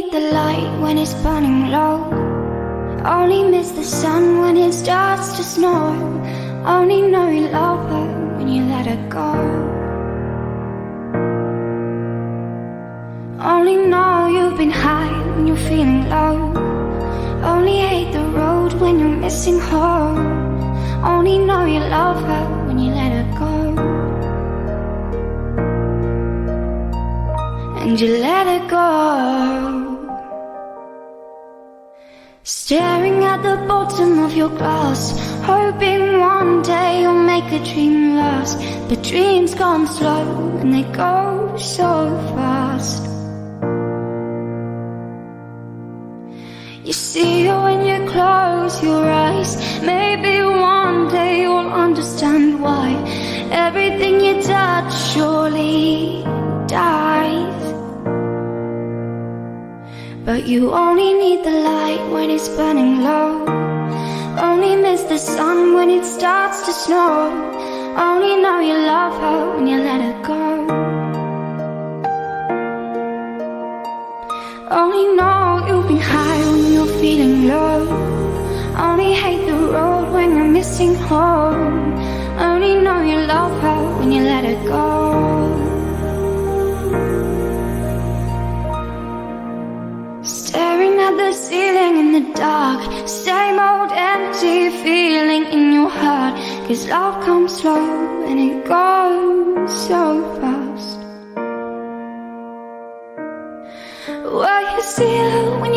need the light when it's burning low. Only miss the sun when it starts to snow. Only know you love her when you let her go. Only know you've been high when you're feeling low. Only hate the road when you're missing home. Only know you love her when you let her go. And you let her go. Staring at the bottom of your glass, hoping one day you'll make a dream last. But dreams come slow and they go so fast. You see her when you close your eyes. Maybe one day you'll understand why everything you touch surely dies. But you only need the light when it's burning low. Only miss the sun when it starts to snow. Only know you love her when you let her go. Only know you've been high when you're feeling low. Only hate the road when you're missing home. Only know you love her when you let her go. Staring at the ceiling in the dark, same old empty feeling in your heart. 'Cause love comes slow and it goes so fast. Well, you see her when